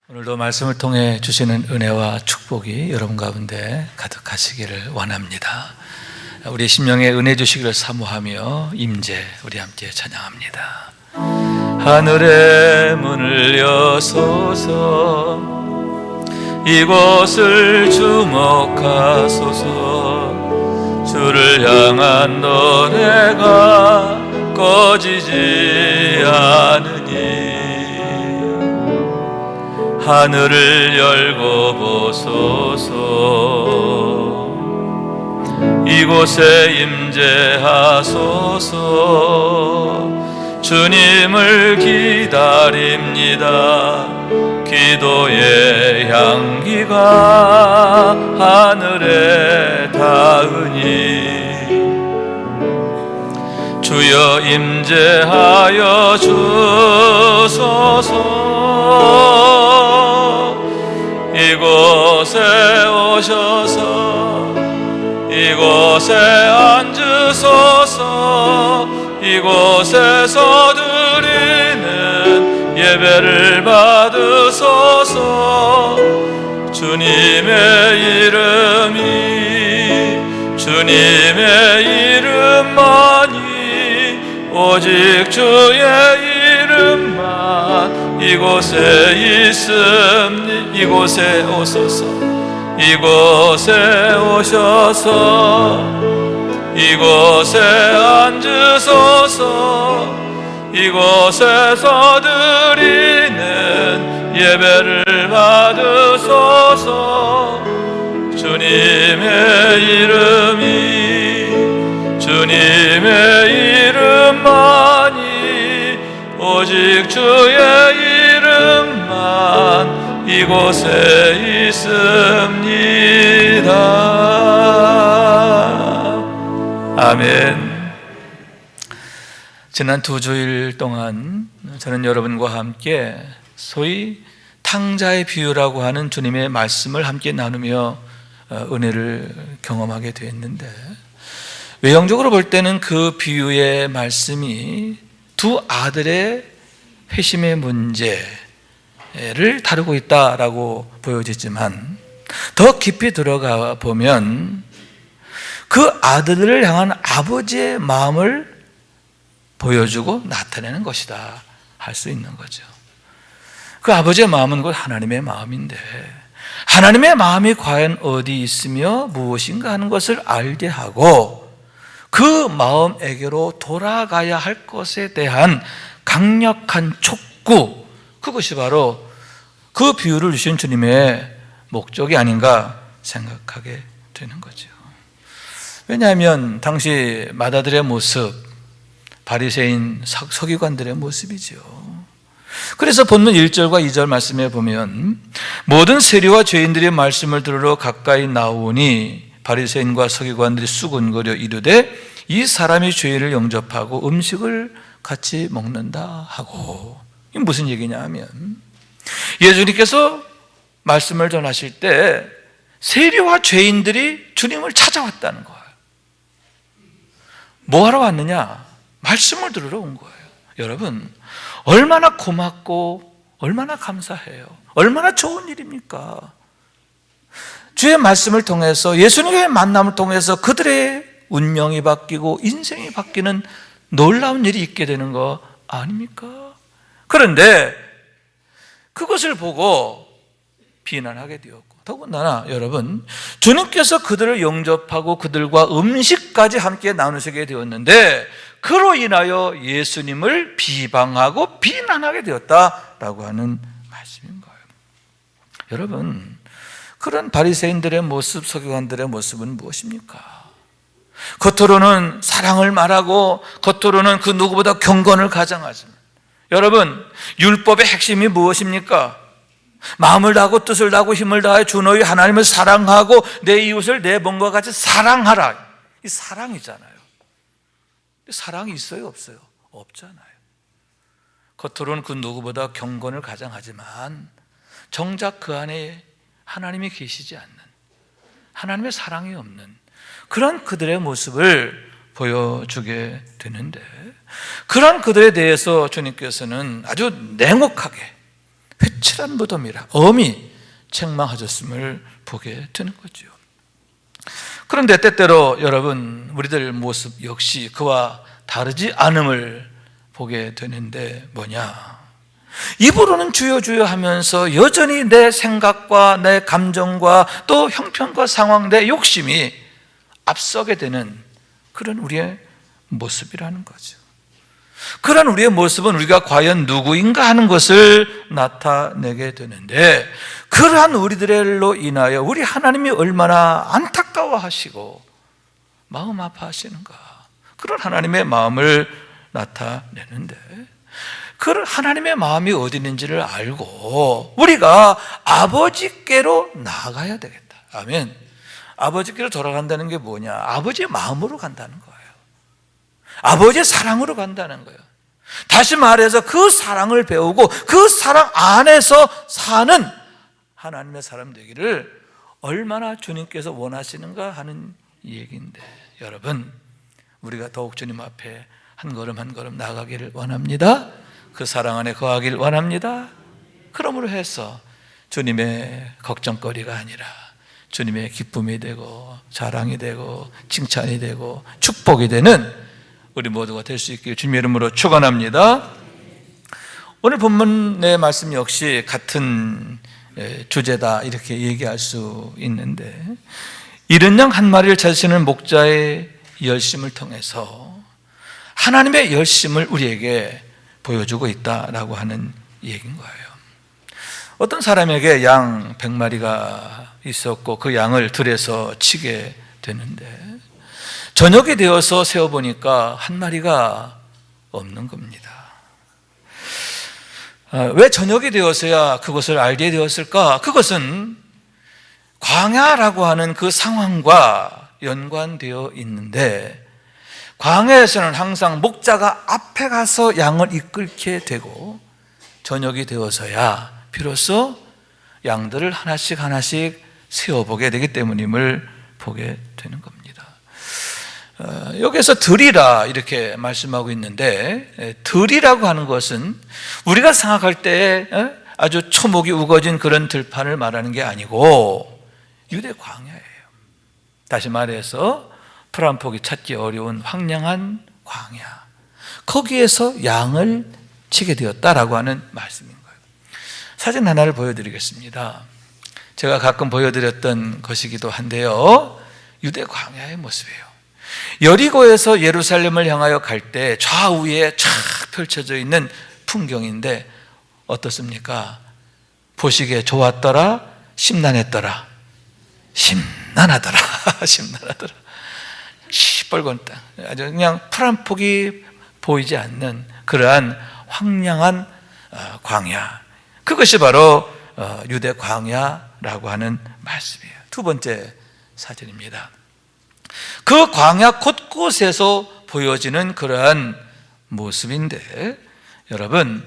오늘도 말씀을 통해 주시는 은혜와 축복이 여러분 가운데 가득하시기를 원합니다. 우리 심령에 은혜 주시기를 사모하며 임재 우리 함께 찬양합니다. 하늘의 문을 여소서, 이곳을 주목하소서. 주를 향한 노래가 꺼지지 않으니 하늘을 열고 보소서. 이곳에 임재하소서. 주님을 기다립니다. 기도의 향기가 하늘에 닿으니 주여 임재하여 주소서. 이곳에 오셔서 이곳에 앉으소서. 이곳에서 드리는 예배를 받으소서. 주님의 주님의 이름만이, 오직 주의 이름만 이곳에 있습니다. 이곳에 오소서. 이곳에 오셔서 이곳에 앉으소서. 이곳에서 드리는 예배를 받으소서. 주님의 이름만이, 오직 주의 이름만 이곳에 있습니다. 아멘. 지난 2주일 동안 저는 여러분과 함께 소위 탕자의 비유라고 하는 주님의 말씀을 함께 나누며 은혜를 경험하게 되었는데, 외형적으로 볼 때는 그 비유의 말씀이 두 아들의 회심의 문제를 다루고 있다라고 보여지지만, 더 깊이 들어가 보면 그 아들을 향한 아버지의 마음을 보여주고 나타내는 것이다 할 수 있는 거죠. 그 아버지의 마음은 곧 하나님의 마음인데, 하나님의 마음이 과연 어디 있으며 무엇인가 하는 것을 알게 하고 그 마음에게로 돌아가야 할 것에 대한 강력한 촉구, 그것이 바로 그 비유를 주신 주님의 목적이 아닌가 생각하게 되는 거죠. 왜냐하면 당시 마다들의 모습, 바리새인 서기관들의 모습이죠. 그래서 본문 1절과 2절 말씀에 보면, 모든 세리와 죄인들의 말씀을 들으러 가까이 나오니 바리새인과 서기관들이 수군거려 이르되 이 사람이 죄를 영접하고 음식을 같이 먹는다 하고, 이게 무슨 얘기냐 하면, 예수님께서 말씀을 전하실 때 세리와 죄인들이 주님을 찾아왔다는 거예요. 뭐 하러 왔느냐? 말씀을 들으러 온 거예요. 여러분, 얼마나 고맙고 얼마나 감사해요. 얼마나 좋은 일입니까? 주의 말씀을 통해서, 예수님의 만남을 통해서 그들의 운명이 바뀌고 인생이 바뀌는 놀라운 일이 있게 되는 거 아닙니까? 그런데 그것을 보고 비난하게 되었고, 더군다나 여러분, 주님께서 그들을 영접하고 그들과 음식까지 함께 나누시게 되었는데, 그로 인하여 예수님을 비방하고 비난하게 되었다라고 하는 말씀인 거예요. 여러분, 그런 바리새인들의 모습, 서기관들의 모습은 무엇입니까? 겉으로는 사랑을 말하고 겉으로는 그 누구보다 경건을 가장하지만, 여러분, 율법의 핵심이 무엇입니까? 마음을 다하고 뜻을 다하고 힘을 다하여 주 너희 하나님을 사랑하고 내 이웃을 내 몸과 같이 사랑하라. 이 사랑이잖아요. 사랑이 있어요, 없어요? 없잖아요. 겉으로는 그 누구보다 경건을 가장하지만 정작 그 안에 하나님이 계시지 않는, 하나님의 사랑이 없는 그런 그들의 모습을 보여주게 되는데, 그런 그들에 대해서 주님께서는 아주 냉혹하게 회칠한 무덤이라 엄히 책망하셨음을 보게 되는 거죠. 그런데 때때로 여러분, 우리들 모습 역시 그와 다르지 않음을 보게 되는데 뭐냐? 입으로는 주여 주여 하면서 여전히 내 생각과 내 감정과 또 형편과 상황, 내 욕심이 앞서게 되는 그런 우리의 모습이라는 거죠. 그런 우리의 모습은 우리가 과연 누구인가 하는 것을 나타내게 되는데, 그러한 우리들로 인하여 우리 하나님이 얼마나 안타까워하시고 마음 아파하시는가, 그런 하나님의 마음을 나타내는데, 그런 하나님의 마음이 어디 있는지를 알고 우리가 아버지께로 나아가야 되겠다. 아멘. 아버지께로 돌아간다는 게 뭐냐? 아버지의 마음으로 간다는 거예요. 아버지의 사랑으로 간다는 거예요. 다시 말해서 그 사랑을 배우고 그 사랑 안에서 사는 하나님의 사람 되기를 얼마나 주님께서 원하시는가 하는 얘기인데, 여러분, 우리가 더욱 주님 앞에 한 걸음 한 걸음 나가기를 원합니다. 그 사랑 안에 거하기를 원합니다. 그러므로 해서 주님의 걱정거리가 아니라 주님의 기쁨이 되고 자랑이 되고 칭찬이 되고 축복이 되는 우리 모두가 될 수 있길 주님의 이름으로 축원합니다. 오늘 본문의 말씀 역시 같은 주제다 이렇게 얘기할 수 있는데, 이른 양 한 마리를 찾으시는 목자의 열심을 통해서 하나님의 열심을 우리에게 보여주고 있다라고 하는 얘기인 거예요. 어떤 사람에게 양 100마리가 있었고 그 양을 들에서 치게 되는데, 저녁이 되어서 세어보니까 한 마리가 없는 겁니다. 왜 저녁이 되어서야 그것을 알게 되었을까? 그것은 광야라고 하는 그 상황과 연관되어 있는데, 광야에서는 항상 목자가 앞에 가서 양을 이끌게 되고 저녁이 되어서야 비로소 양들을 하나씩 하나씩 세워보게 되기 때문임을 보게 되는 겁니다. 여기서 들이라 이렇게 말씀하고 있는데, 들이라고 하는 것은 우리가 생각할 때 아주 초목이 우거진 그런 들판을 말하는 게 아니고 유대 광야예요. 다시 말해서 풀 한 포기 찾기 어려운 황량한 광야, 거기에서 양을 치게 되었다라고 하는 말씀인 거예요. 사진 하나를 보여드리겠습니다. 제가 가끔 보여드렸던 것이기도 한데요, 유대 광야의 모습이에요. 여리고에서 예루살렘을 향하여 갈 때 좌우에 쫙 펼쳐져 있는 풍경인데 어떻습니까? 보시기에 좋았더라, 심란했더라? 심란하더라. 심란하더라. 시뻘건 땅, 아주 그냥 풀 한 폭이 보이지 않는 그러한 황량한 광야, 그것이 바로 유대 광야라고 하는 말씀이에요. 두 번째 사진입니다. 그 광야 곳곳에서 보여지는 그러한 모습인데, 여러분,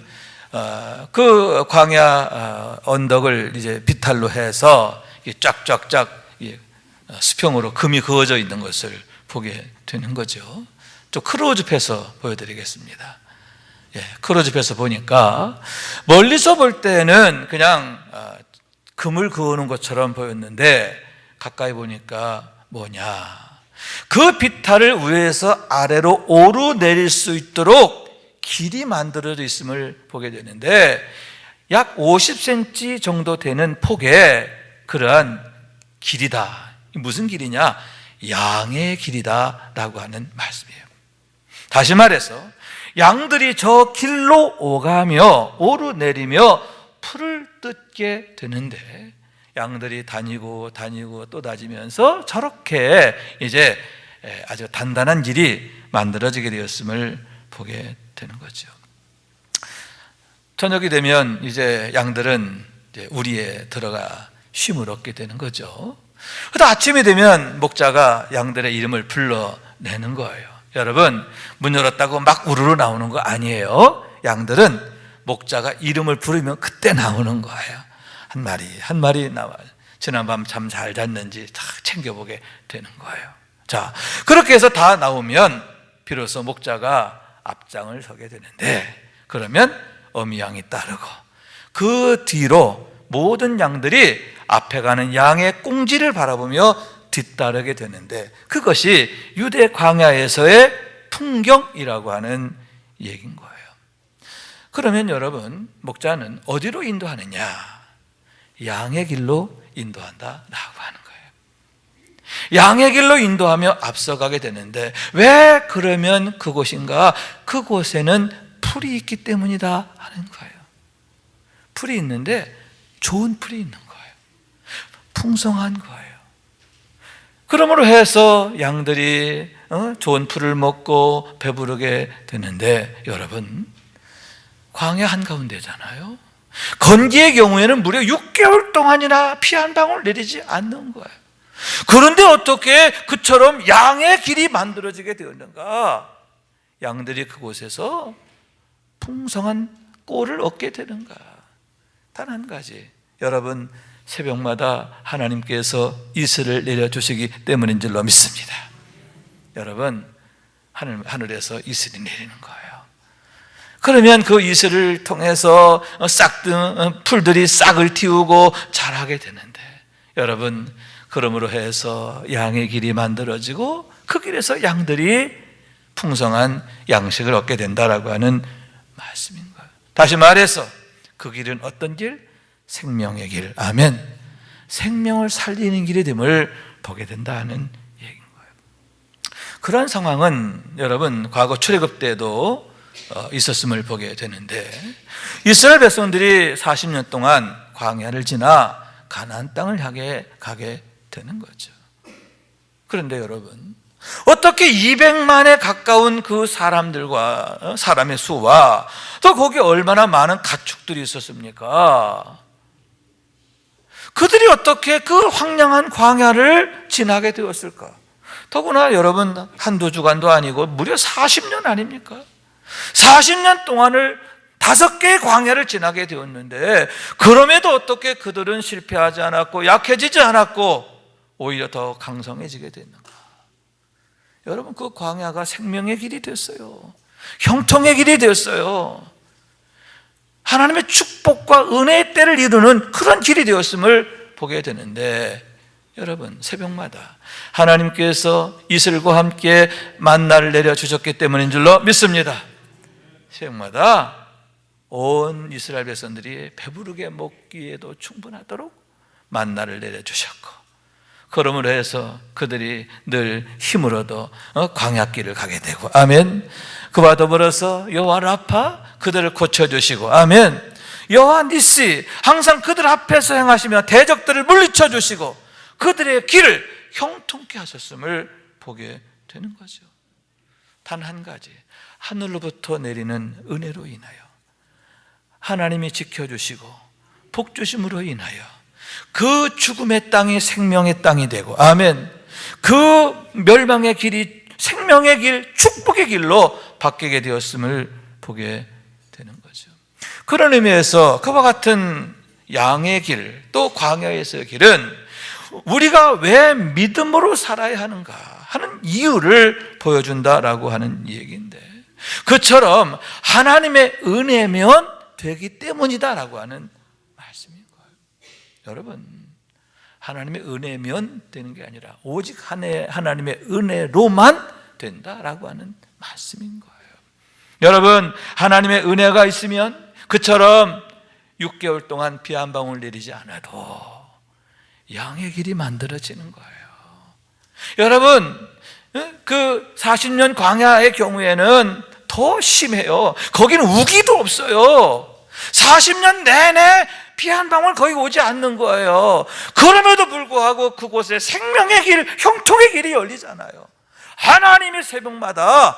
그 광야 언덕을 이제 비탈로 해서 쫙쫙쫙 수평으로 금이 그어져 있는 것을 보게 되는 거죠. 좀 크로즈업해서 보여드리겠습니다. 크로즈업해서 보니까 멀리서 볼 때는 그냥 금을 그어놓은 것처럼 보였는데 가까이 보니까 뭐냐, 그 비탈을 위에서 아래로 오르내릴 수 있도록 길이 만들어져 있음을 보게 되는데, 약 50cm 정도 되는 폭의 그러한 길이다. 무슨 길이냐? 양의 길이다라고 하는 말씀이에요. 다시 말해서 양들이 저 길로 오가며 오르내리며 풀을 뜯게 되는데, 양들이 다니고 또 다니면서 저렇게 이제 아주 단단한 길이 만들어지게 되었음을 보게 되는 거죠. 저녁이 되면 이제 양들은 이제 우리에 들어가 쉼을 얻게 되는 거죠. 그러다 아침이 되면 목자가 양들의 이름을 불러내는 거예요. 여러분, 문 열었다고 막 우르르 나오는 거 아니에요. 양들은 목자가 이름을 부르면 그때 나오는 거예요. 한 마리 나와요. 지난밤 잠 잘 잤는지 다 챙겨보게 되는 거예요. 자, 그렇게 해서 다 나오면 비로소 목자가 앞장을 서게 되는데, 그러면 어미 양이 따르고 그 뒤로 모든 양들이 앞에 가는 양의 꽁지를 바라보며 뒤따르게 되는데, 그것이 유대 광야에서의 풍경이라고 하는 얘기인 거예요. 그러면 여러분, 목자는 어디로 인도하느냐? 양의 길로 인도한다라고 하는 거예요. 양의 길로 인도하며 앞서가게 되는데, 왜 그러면 그곳인가? 그곳에는 풀이 있기 때문이다 하는 거예요. 풀이 있는데 좋은 풀이 있는 거예요. 풍성한 거예요. 그러므로 해서 양들이 좋은 풀을 먹고 배부르게 되는데, 여러분, 광야 한가운데잖아요. 건기의 경우에는 무려 6개월 동안이나 피 한 방울 내리지 않는 거예요. 그런데 어떻게 그처럼 양의 길이 만들어지게 되었는가? 양들이 그곳에서 풍성한 꼴을 얻게 되는가? 단 한 가지, 여러분, 새벽마다 하나님께서 이슬을 내려주시기 때문인 줄로 믿습니다. 여러분, 하늘에서 이슬이 내리는 거예요. 그러면 그 이슬을 통해서 풀들이 싹을 틔우고 자라게 되는데, 여러분, 그러므로 해서 양의 길이 만들어지고 그 길에서 양들이 풍성한 양식을 얻게 된다라고 하는 말씀인 거예요. 다시 말해서 그 길은 어떤 길? 생명의 길. 아멘. 생명을 살리는 길이 됨을 보게 된다는 얘기인 거예요. 그런 상황은 여러분, 과거 출애굽 때도 있었음을 보게 되는데, 이스라엘 백성들이 40년 동안 광야를 지나 가나안 땅을 향해 가게 되는 거죠. 그런데 여러분, 어떻게 200만에 가까운 그 사람들과 사람의 수와 또 거기 얼마나 많은 가축들이 있었습니까? 그들이 어떻게 그 황량한 광야를 지나게 되었을까? 더구나 여러분, 한두 주간도 아니고 무려 40년 아닙니까? 40년 동안을 5개의 광야를 지나게 되었는데, 그럼에도 어떻게 그들은 실패하지 않았고 약해지지 않았고 오히려 더 강성해지게 됐는가? 여러분, 그 광야가 생명의 길이 됐어요. 형통의 길이 되었어요. 하나님의 축복과 은혜의 때를 이루는 그런 길이 되었음을 보게 되는데, 여러분, 새벽마다 하나님께서 이슬과 함께 만나를 내려주셨기 때문인 줄로 믿습니다. 새벽마다 온 이스라엘 백성들이 배부르게 먹기에도 충분하도록 만나를 내려주셨고, 그러므로 해서 그들이 늘 힘을 얻어 광야길을 가게 되고, 아멘. 그와 더불어서 여호와 라파, 그들을 고쳐주시고, 아멘. 여호와 니시, 항상 그들 앞에서 행하시며 대적들을 물리쳐 주시고 그들의 길을 형통케 하셨음을 보게 되는 거죠. 단 한 가지, 하늘로부터 내리는 은혜로 인하여, 하나님이 지켜주시고 복주심으로 인하여 그 죽음의 땅이 생명의 땅이 되고, 아멘. 그 멸망의 길이 생명의 길, 축복의 길로 바뀌게 되었음을 보게 되는 거죠. 그런 의미에서 그와 같은 양의 길, 또 광야에서의 길은 우리가 왜 믿음으로 살아야 하는가 하는 이유를 보여준다라고 하는 얘기인데, 그처럼 하나님의 은혜면 되기 때문이다라고 하는 말씀인 거예요. 여러분, 하나님의 은혜면 되는 게 아니라 오직 하나님의 은혜로만 된다라고 하는 말씀인 거예요. 여러분, 하나님의 은혜가 있으면 그처럼 6개월 동안 비 한 방울 내리지 않아도 양의 길이 만들어지는 거예요. 여러분, 그 40년 광야의 경우에는 더 심해요. 거기는 우기도 없어요. 40년 내내 피 한 방울 거의 오지 않는 거예요. 그럼에도 불구하고 그곳에 생명의 길, 형통의 길이 열리잖아요. 하나님의 새벽마다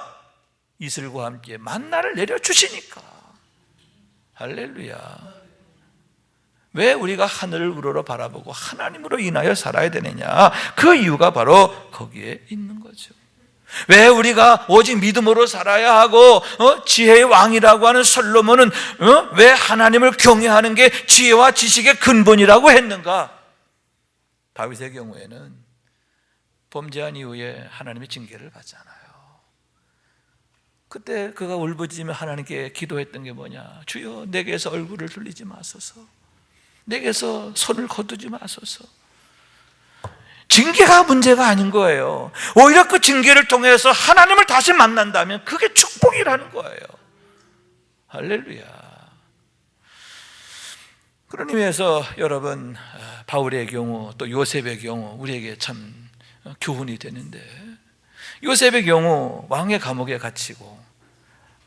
이슬과 함께 만나를 내려주시니까. 할렐루야. 왜 우리가 하늘을 우러러 바라보고 하나님으로 인하여 살아야 되느냐? 그 이유가 바로 거기에 있는 거죠. 왜 우리가 오직 믿음으로 살아야 하고 지혜의 왕이라고 하는 솔로몬은 왜 하나님을 경외하는 게 지혜와 지식의 근본이라고 했는가? 다윗의 경우에는 범죄한 이후에 하나님의 징계를 받잖아요. 그때 그가 울부짖으며 하나님께 기도했던 게 뭐냐? 주여, 내게서 얼굴을 돌리지 마소서, 내게서 손을 거두지 마소서. 징계가 문제가 아닌 거예요. 오히려 그 징계를 통해서 하나님을 다시 만난다면 그게 축복이라는 거예요. 할렐루야. 그런 의미에서 여러분, 바울의 경우 또 요셉의 경우 우리에게 참 교훈이 되는데, 요셉의 경우 왕의 감옥에 갇히고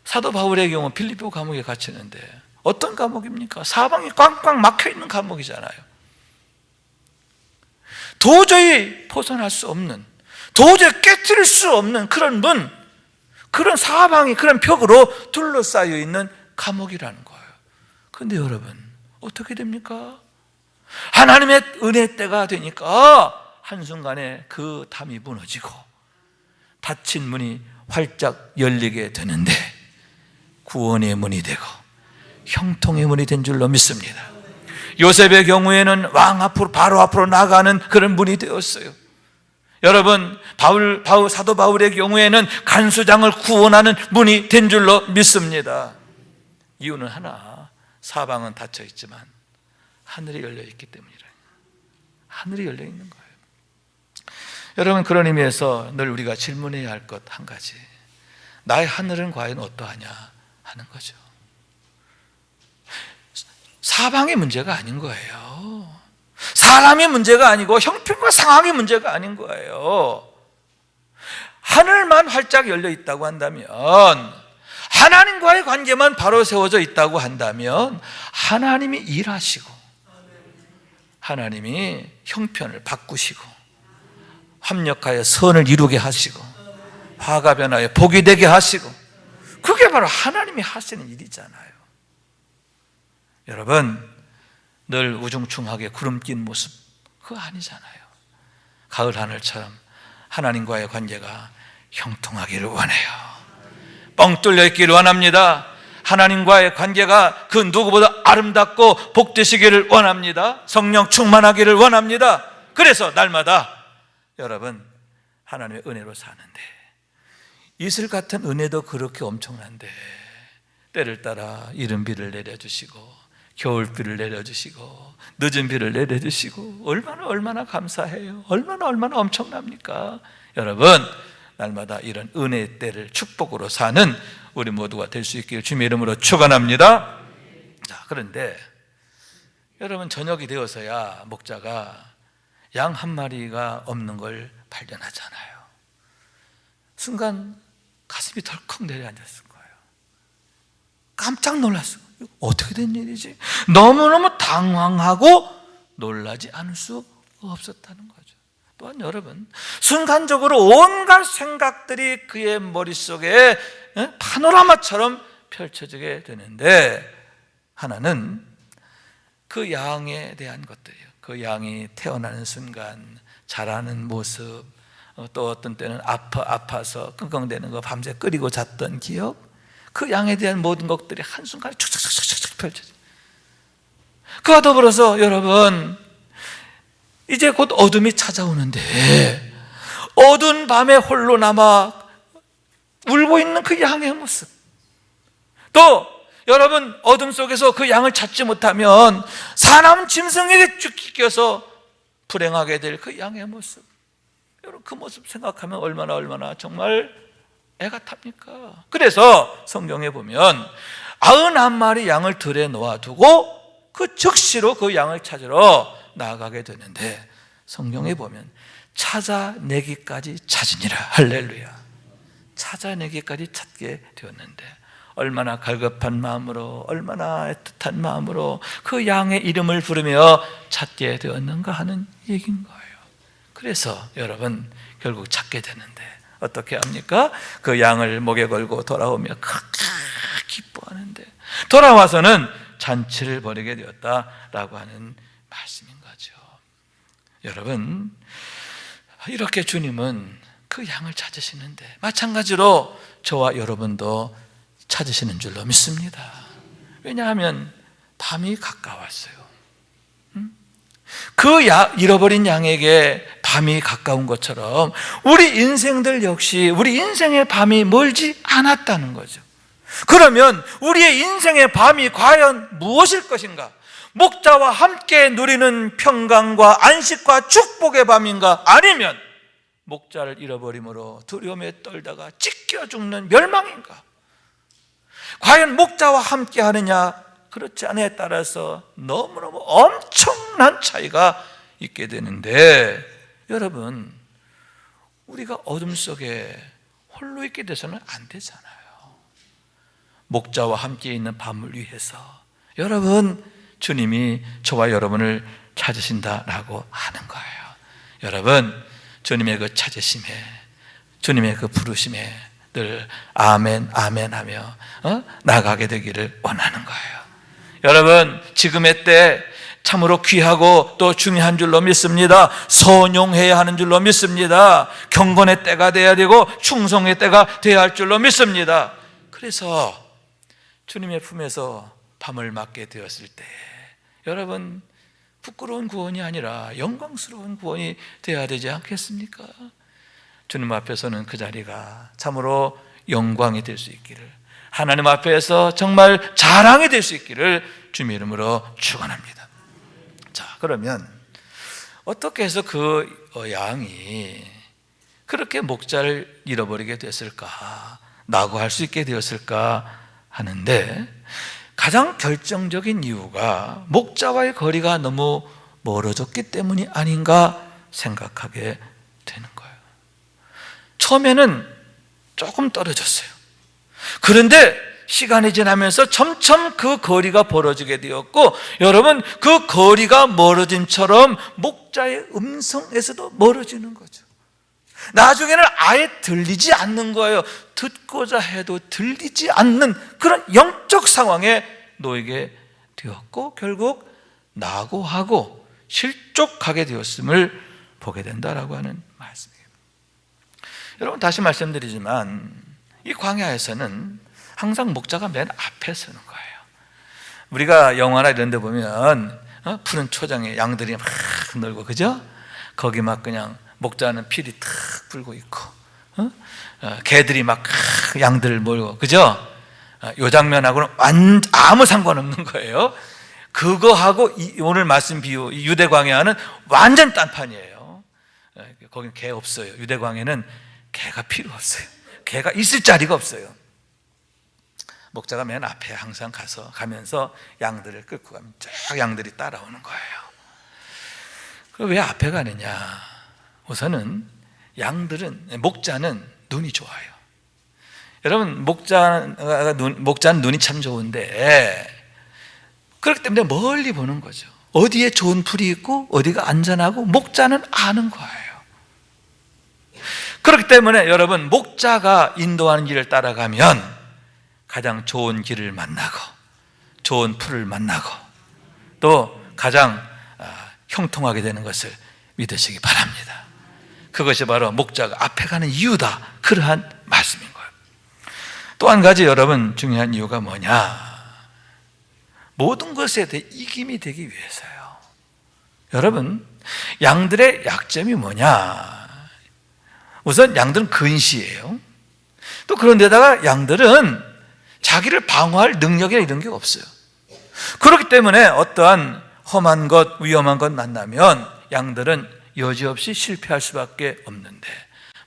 사도 바울의 경우 빌립보 감옥에 갇히는데 어떤 감옥입니까? 사방이 꽝꽝 막혀있는 감옥이잖아요. 도저히 벗어날 수 없는, 도저히 깨뜨릴 수 없는 그런 문, 그런 사방이 그런 벽으로 둘러싸여 있는 감옥이라는 거예요. 그런데 여러분, 어떻게 됩니까? 하나님의 은혜 때가 되니까 한순간에 그 담이 무너지고 닫힌 문이 활짝 열리게 되는데 구원의 문이 되고 형통의 문이 된 줄로 믿습니다. 요셉의 경우에는 왕 앞으로, 바로 앞으로 나가는 그런 문이 되었어요. 여러분, 사도 바울의 경우에는 간수장을 구원하는 문이 된 줄로 믿습니다. 이유는 하나, 사방은 닫혀 있지만 하늘이 열려 있기 때문이라. 하늘이 열려 있는 거예요. 여러분, 그런 의미에서 늘 우리가 질문해야 할 것 한 가지, 나의 하늘은 과연 어떠하냐 하는 거죠. 사방의 문제가 아닌 거예요. 사람의 문제가 아니고 형편과 상황의 문제가 아닌 거예요. 하늘만 활짝 열려 있다고 한다면, 하나님과의 관계만 바로 세워져 있다고 한다면 하나님이 일하시고 하나님이 형편을 바꾸시고 합력하여 선을 이루게 하시고 화가 변하여 복이 되게 하시고, 그게 바로 하나님이 하시는 일이잖아요. 여러분, 늘 우중충하게 구름 낀 모습, 그거 아니잖아요. 가을 하늘처럼 하나님과의 관계가 형통하기를 원해요. 뻥 뚫려 있기를 원합니다. 하나님과의 관계가 그 누구보다 아름답고 복되시기를 원합니다. 성령 충만하기를 원합니다. 그래서 날마다 여러분, 하나님의 은혜로 사는데, 이슬 같은 은혜도 그렇게 엄청난데 때를 따라 이른 비를 내려주시고 겨울비를 내려주시고 늦은 비를 내려주시고, 얼마나 감사해요. 얼마나 엄청납니까? 여러분, 날마다 이런 은혜의 때를 축복으로 사는 우리 모두가 될 수 있기를 주님의 이름으로 축원합니다. 자, 그런데 여러분, 저녁이 되어서야 목자가 양 한 마리가 없는 걸 발견하잖아요. 순간 가슴이 덜컥 내려앉았을 거예요. 깜짝 놀랐어요. 어떻게 된 일이지? 너무너무 당황하고 놀라지 않을 수 없었다는 거죠. 또한 여러분, 순간적으로 온갖 생각들이 그의 머릿속에 파노라마처럼 펼쳐지게 되는데, 하나는 그 양에 대한 것들이에요. 그 양이 태어나는 순간 자라는 모습, 또 어떤 때는 아파서 끙끙대는 거 밤새 끓이고 잤던 기억, 그 양에 대한 모든 것들이 한순간에 촉촉촉촉 펼쳐져요. 그와 더불어서 여러분, 이제 곧 어둠이 찾아오는데 어두운 밤에 홀로 남아 울고 있는 그 양의 모습, 또 여러분, 어둠 속에서 그 양을 찾지 못하면 사나운 짐승에게 쫓겨서 불행하게 될 그 양의 모습, 여러분, 그 모습 생각하면 얼마나 정말 애가 탑니까? 그래서 성경에 보면 91마리 양을 들에 놓아두고 그 즉시로 그 양을 찾으러 나아가게 되는데, 성경에 보면 찾아내기까지 찾으니라. 할렐루야. 찾아내기까지 찾게 되었는데, 얼마나 갈급한 마음으로, 얼마나 애틋한 마음으로 그 양의 이름을 부르며 찾게 되었는가 하는 얘기인 거예요. 그래서 여러분, 결국 찾게 되는데 어떻게 합니까? 그 양을 목에 걸고 돌아오며 그렇게 기뻐하는데, 돌아와서는 잔치를 벌이게 되었다라고 하는 말씀인 거죠. 여러분, 이렇게 주님은 그 양을 찾으시는데, 마찬가지로 저와 여러분도 찾으시는 줄로 믿습니다. 왜냐하면 밤이 가까웠어요. 그 잃어버린 양에게 밤이 가까운 것처럼 우리 인생들 역시 우리 인생의 밤이 멀지 않았다는 거죠. 그러면 우리의 인생의 밤이 과연 무엇일 것인가? 목자와 함께 누리는 평강과 안식과 축복의 밤인가? 아니면 목자를 잃어버림으로 두려움에 떨다가 찢겨 죽는 멸망인가? 과연 목자와 함께 하느냐 그렇지 않느냐에 따라서 너무너무 엄청난 차이가 있게 되는데, 여러분, 우리가 어둠 속에 홀로 있게 돼서는 안 되잖아요. 목자와 함께 있는 밤을 위해서 여러분, 주님이 저와 여러분을 찾으신다라고 하는 거예요. 여러분, 주님의 그 찾으심에, 주님의 그 부르심에 늘 아멘 아멘 하며 나가게 되기를 원하는 거예요. 여러분, 지금의 때 참으로 귀하고 또 중요한 줄로 믿습니다. 선용해야 하는 줄로 믿습니다. 경건의 때가 돼야 되고 충성의 때가 돼야 할 줄로 믿습니다. 그래서 주님의 품에서 밤을 맞게 되었을 때 여러분, 부끄러운 구원이 아니라 영광스러운 구원이 되어야 되지 않겠습니까? 주님 앞에서는 그 자리가 참으로 영광이 될 수 있기를, 하나님 앞에서 정말 자랑이 될 수 있기를 주님의 이름으로 축원합니다. 자, 그러면 어떻게 해서 그 양이 그렇게 목자를 잃어버리게 됐을까? 낙오할 수 있게 되었을까 하는데, 가장 결정적인 이유가 목자와의 거리가 너무 멀어졌기 때문이 아닌가 생각하게 되는 거예요. 처음에는 조금 떨어졌어요. 그런데 시간이 지나면서 점점 그 거리가 벌어지게 되었고, 여러분, 그 거리가 멀어짐처럼 목자의 음성에서도 멀어지는 거죠. 나중에는 아예 들리지 않는 거예요. 듣고자 해도 들리지 않는 그런 영적 상황에 놓이게 되었고, 결국 낙오하고 실족하게 되었음을 보게 된다라고 하는 말씀이에요. 여러분, 다시 말씀드리지만 이 광야에서는 항상 목자가 맨 앞에 서는 거예요. 우리가 영화나 이런 데 보면 푸른 초장에 양들이 막 놀고, 그죠? 거기 막 그냥 목자는 필이 탁 불고 있고, 개들이 막 양들을 몰고, 그죠? 이 장면하고는 아무 상관없는 거예요. 그거하고 오늘 말씀 비유 유대 광야는 완전 딴판이에요. 거기는 개 없어요. 유대 광야는 개가 필요 없어요. 개가 있을 자리가 없어요. 목자가 맨 앞에 항상 가면서 양들을 끌고 가면 쫙 양들이 따라오는 거예요. 왜 앞에 가느냐? 우선은 목자는 눈이 좋아요. 여러분, 목자는 눈이 참 좋은데, 그렇기 때문에 멀리 보는 거죠. 어디에 좋은 풀이 있고 어디가 안전하고 목자는 아는 거예요. 그렇기 때문에 여러분, 목자가 인도하는 길을 따라가면 가장 좋은 길을 만나고 좋은 풀을 만나고 또 가장 형통하게 되는 것을 믿으시기 바랍니다. 그것이 바로 목자가 앞에 가는 이유다, 그러한 말씀인 거예요. 또 한 가지 여러분, 중요한 이유가 뭐냐? 모든 것에 대해 이김이 되기 위해서요. 여러분, 양들의 약점이 뭐냐? 우선 양들은 근시예요. 또 그런데다가 양들은 자기를 방어할 능력이나 이런 게 없어요. 그렇기 때문에 어떠한 험한 것, 위험한 것 만나면 양들은 여지없이 실패할 수밖에 없는데,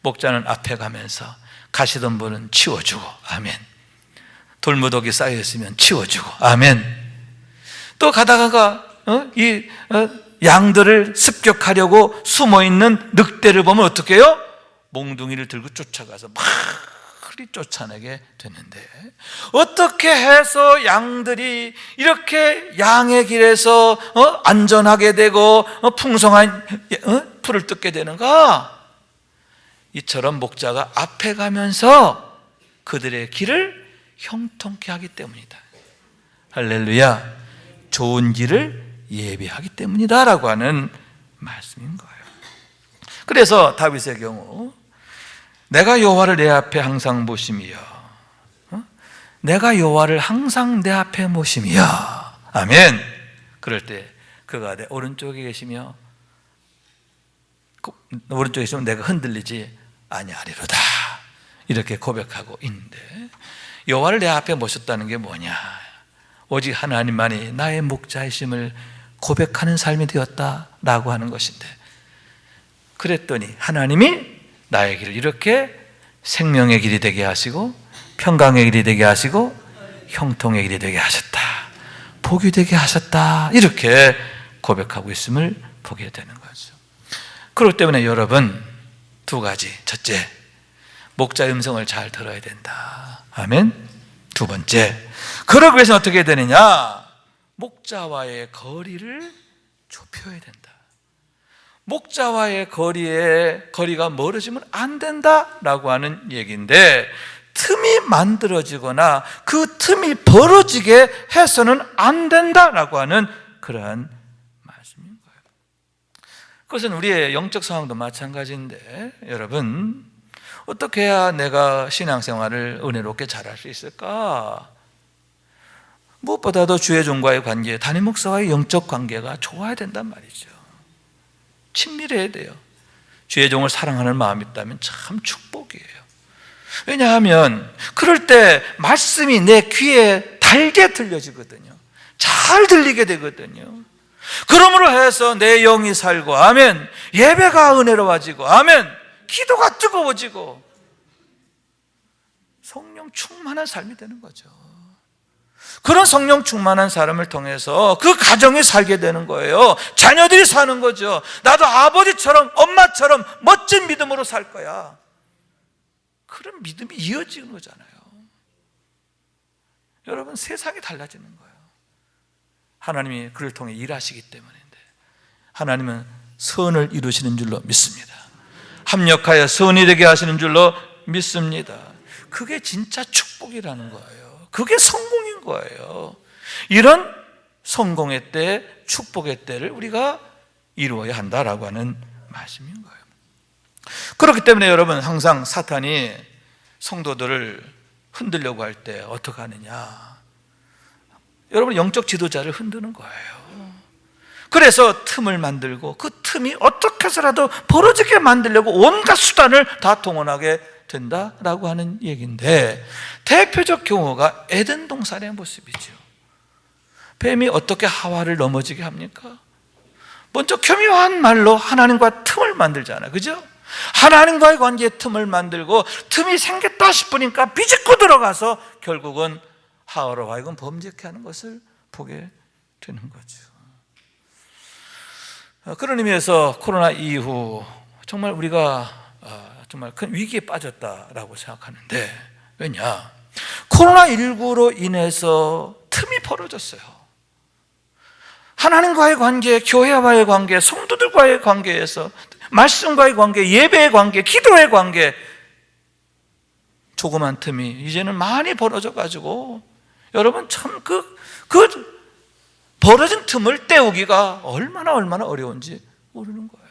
목자는 앞에 가면서 가시덤불은 치워주고, 아멘. 돌무더기 쌓여있으면 치워주고, 아멘. 또 가다가 양들을 습격하려고 숨어있는 늑대를 보면 어떻게 해요? 몽둥이를 들고 쫓아가서 빨리 쫓아내게 되는데, 어떻게 해서 양들이 이렇게 양의 길에서 안전하게 되고 풍성한 풀을 뜯게 되는가? 이처럼 목자가 앞에 가면서 그들의 길을 형통케 하기 때문이다. 할렐루야. 좋은 길을 예비하기 때문이다 라고 하는 말씀인 거예요. 그래서 다윗의 경우, 내가 여호와를 내 앞에 항상 모심이여, 내가 여호와를 항상 내 앞에 모심이여, 아멘. 그럴 때 그가 내 오른쪽에 계시며 오른쪽에 있으면 내가 흔들리지 아니하리로다, 이렇게 고백하고 있는데, 여호와를 내 앞에 모셨다는 게 뭐냐? 오직 하나님만이 나의 목자이심을 고백하는 삶이 되었다라고 하는 것인데, 그랬더니 하나님이 나의 길을 이렇게 생명의 길이 되게 하시고 평강의 길이 되게 하시고 형통의 길이 되게 하셨다, 복이 되게 하셨다, 이렇게 고백하고 있음을 보게 되는 거죠. 그렇기 때문에 여러분, 두 가지. 첫째, 목자의 음성을 잘 들어야 된다. 아멘. 두 번째, 그러기 위해서 어떻게 해야 되느냐? 목자와의 거리를 좁혀야 된다. 목자와의 거리가 멀어지면 안 된다라고 하는 얘기인데, 틈이 만들어지거나 그 틈이 벌어지게 해서는 안 된다라고 하는 그러한 말씀인 거예요. 그것은 우리의 영적 상황도 마찬가지인데, 여러분, 어떻게 해야 내가 신앙생활을 은혜롭게 잘할 수 있을까? 무엇보다도 주의 종과의 관계, 담임 목사와의 영적 관계가 좋아야 된단 말이죠. 친밀해야 돼요. 주의 종을 사랑하는 마음이 있다면 참 축복이에요. 왜냐하면 그럴 때 말씀이 내 귀에 달게 들려지거든요. 잘 들리게 되거든요. 그러므로 해서 내 영이 살고, 아멘, 예배가 은혜로워지고, 아멘, 기도가 뜨거워지고 성령 충만한 삶이 되는 거죠. 그런 성령 충만한 사람을 통해서 그 가정이 살게 되는 거예요. 자녀들이 사는 거죠. 나도 아버지처럼 엄마처럼 멋진 믿음으로 살 거야. 그런 믿음이 이어지는 거잖아요. 여러분, 세상이 달라지는 거예요. 하나님이 그를 통해 일하시기 때문인데, 하나님은 선을 이루시는 줄로 믿습니다. 합력하여 선이 되게 하시는 줄로 믿습니다. 그게 진짜 축복이라는 거예요. 그게 성공인 거예요. 이런 성공의 때, 축복의 때를 우리가 이루어야 한다라고 하는 말씀인 거예요. 그렇기 때문에 여러분, 항상 사탄이 성도들을 흔들려고 할 때 어떻게 하느냐? 여러분, 영적 지도자를 흔드는 거예요. 그래서 틈을 만들고, 그 틈이 어떻게 해서라도 벌어지게 만들려고 온갖 수단을 다 동원하게 된다라고 하는 얘기인데, 대표적 경우가 에덴 동산의 모습이죠. 뱀이 어떻게 하와를 넘어지게 합니까? 먼저 교묘한 말로 하나님과 틈을 만들잖아요. 그죠? 하나님과의 관계에 틈을 만들고, 틈이 생겼다 싶으니까 비집고 들어가서 결국은 하와로 하여금 범죄케 하는 것을 보게 되는 거죠. 그런 의미에서 코로나 이후 정말 우리가 정말 큰 위기에 빠졌다라고 생각하는데, 왜냐? 코로나19로 인해서 틈이 벌어졌어요. 하나님과의 관계, 교회와의 관계, 성도들과의 관계에서, 말씀과의 관계, 예배의 관계, 기도의 관계, 조그만 틈이 이제는 많이 벌어져 가지고, 여러분, 참 그 벌어진 틈을 때우기가 얼마나 어려운지 모르는 거예요.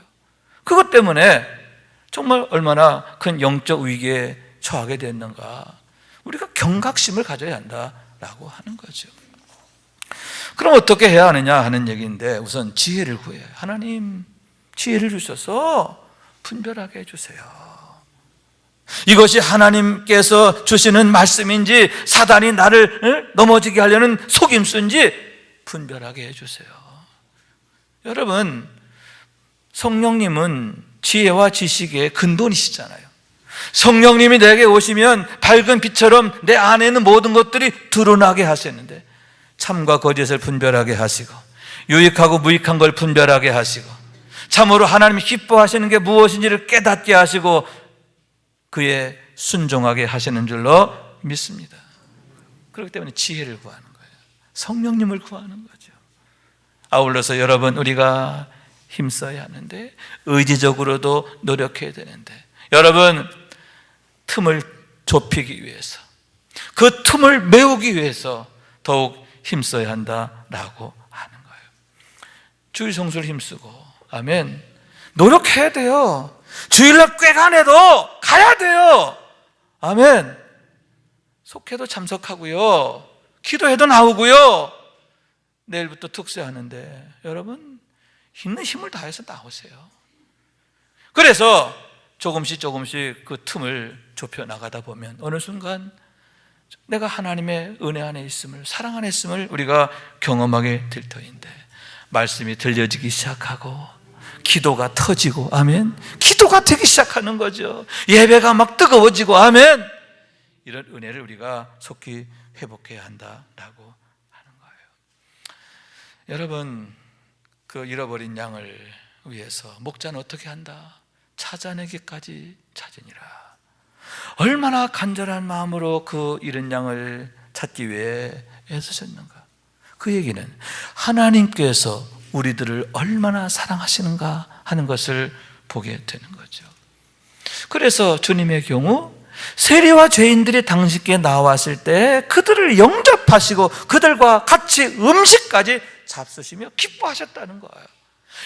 그것 때문에 정말 얼마나 큰 영적 위기에 처하게 됐는가, 우리가 경각심을 가져야 한다라고 하는 거죠. 그럼 어떻게 해야 하느냐 하는 얘기인데, 우선 지혜를 구해요. 하나님, 지혜를 주셔서 분별하게 해주세요. 이것이 하나님께서 주시는 말씀인지 사단이 나를 넘어지게 하려는 속임수인지 분별하게 해주세요. 여러분, 성령님은 지혜와 지식의 근본이시잖아요. 성령님이 내게 오시면 밝은 빛처럼 내 안에 있는 모든 것들이 드러나게 하시는데, 참과 거짓을 분별하게 하시고, 유익하고 무익한 걸 분별하게 하시고, 참으로 하나님이 기뻐하시는 게 무엇인지를 깨닫게 하시고, 그에 순종하게 하시는 줄로 믿습니다. 그렇기 때문에 지혜를 구하는 거예요. 성령님을 구하는 거죠. 아울러서 여러분, 우리가 힘써야 하는데, 의지적으로도 노력해야 되는데, 여러분, 틈을 좁히기 위해서, 그 틈을 메우기 위해서 더욱 힘써야 한다라고 하는 거예요. 주일 성수를 힘쓰고, 아멘, 노력해야 돼요. 주일날 꾀간해도 가야 돼요. 아멘. 속회도 참석하고요, 기도해도 나오고요, 내일부터 특세하는데, 여러분, 있는 힘을 다해서 나오세요. 그래서 조금씩 그 틈을 좁혀 나가다 보면 어느 순간 내가 하나님의 은혜 안에 있음을, 사랑 안에 있음을 우리가 경험하게 될 터인데, 말씀이 들려지기 시작하고 기도가 터지고, 아멘, 기도가 되기 시작하는 거죠. 예배가 막 뜨거워지고, 아멘, 이런 은혜를 우리가 속히 회복해야 한다라고 하는 거예요. 여러분, 그 잃어버린 양을 위해서 목자는 어떻게 한다? 찾아내기까지 찾으니라. 얼마나 간절한 마음으로 그 잃은 양을 찾기 위해 애쓰셨는가. 그 얘기는 하나님께서 우리들을 얼마나 사랑하시는가 하는 것을 보게 되는 거죠. 그래서 주님의 경우 세리와 죄인들이 당신께 나왔을 때 그들을 영접하시고 그들과 같이 음식까지 잡수시며 기뻐하셨다는 거예요.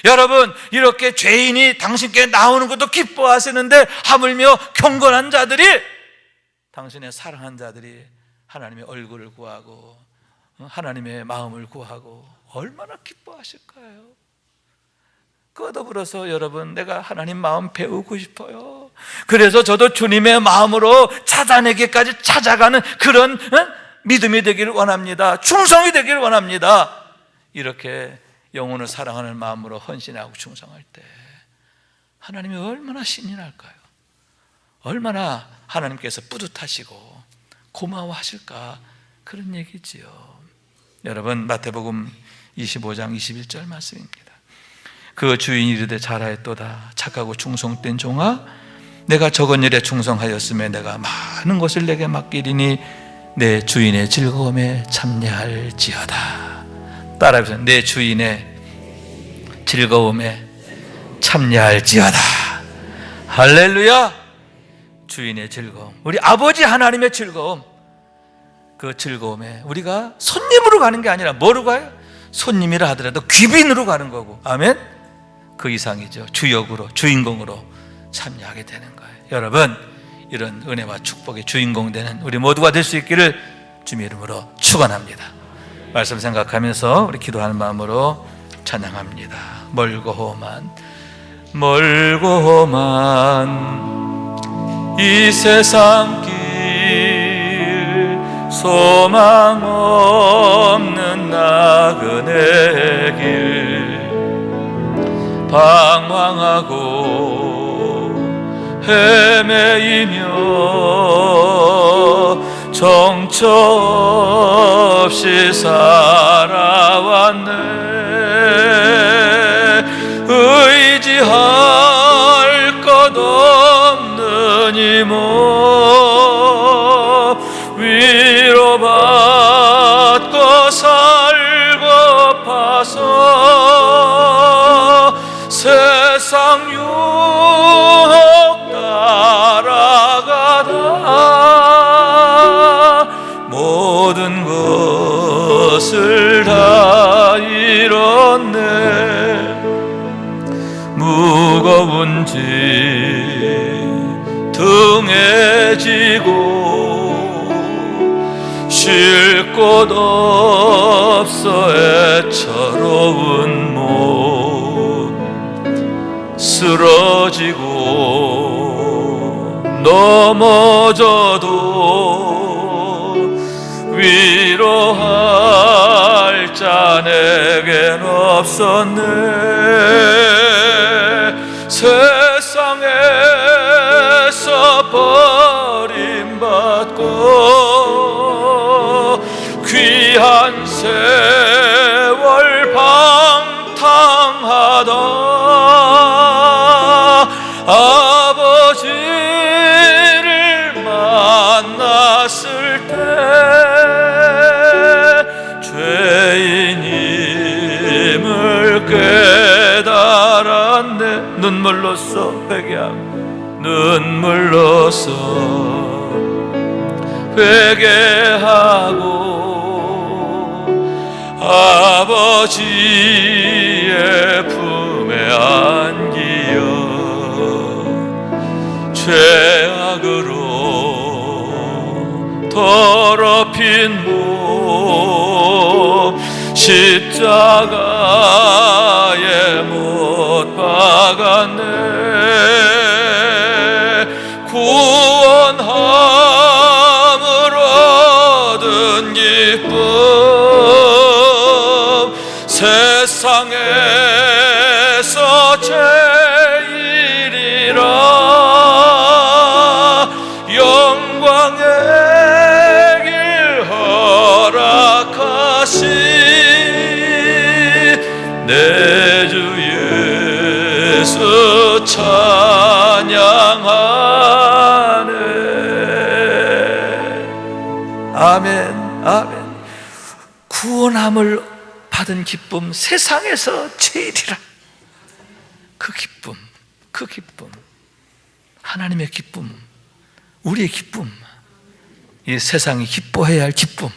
여러분, 이렇게 죄인이 당신께 나오는 것도 기뻐하시는데 하물며 경건한 자들이, 당신의 사랑한 자들이 하나님의 얼굴을 구하고 하나님의 마음을 구하고 얼마나 기뻐하실까요? 그와 더불어서 여러분, 내가 하나님 마음 배우고 싶어요. 그래서 저도 주님의 마음으로 찾아내기까지 찾아가는 그런 믿음이 되기를 원합니다. 충성이 되기를 원합니다. 이렇게 영혼을 사랑하는 마음으로 헌신하고 충성할 때 하나님이 얼마나 신이 날까요? 얼마나 하나님께서 뿌듯하시고 고마워하실까, 그런 얘기지요. 여러분, 마태복음 25장 21절 말씀입니다. 그 주인이 이르되 잘하였도다, 착하고 충성된 종아, 내가 적은 일에 충성하였음에 내가 많은 것을 내게 맡기리니 내 주인의 즐거움에 참여할지어다. 따라해보세요. 내 주인의 즐거움에 참여할지어다. 할렐루야. 주인의 즐거움, 우리 아버지 하나님의 즐거움, 그 즐거움에 우리가 손님으로 가는 게 아니라 뭐로 가요? 손님이라 하더라도 귀빈으로 가는 거고, 아멘, 그 이상이죠. 주역으로, 주인공으로 참여하게 되는 거예요. 여러분, 이런 은혜와 축복의 주인공 되는 우리 모두가 될 수 있기를 주님의 이름으로 축원합니다. 말씀 생각하면서 우리 기도하는 마음으로 찬양합니다. 멀고 험한 이 세상 길, 소망 없는 나그네 길, 방황하고 헤매이며 정처 없이 살아왔네. 의지할 것 없는 이 몸 위로받고 살고파서 세상 유혹 따라가다 모든 것을 다 잃었네. 무거운 짐 등에 지고 쉴 곳 없어 애처로운 몸 쓰러지고 넘어져도 위로할 자 내겐 없었네. 세상에서 버림받고 귀한 세월 방탕하다 아버지를 만났을 때 죄인임을 깨달았네. 눈물로써 회개하고 눈물로써 회개하고 아버지의 품에 안기어 죄악으로 더럽힌 몸 십자가에 못 박았네. 구원함을 얻은 기쁨 세상에서 제일이라. 영광의 길 허락하신 내 주 예수 찬양하네. 아멘, 아멘. 구원함을 받은 기쁨 세상에서 제일이라. 그 기쁨, 그 기쁨, 하나님의 기쁨, 우리의 기쁨, 이 세상이 기뻐해야 할 기쁨.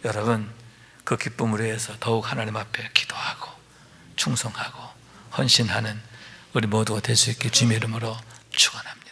여러분, 그 기쁨을 위해서 더욱 하나님 앞에 기도하고 충성하고 헌신하는 우리 모두가 될 수 있게 주님의 이름으로 축원합니다.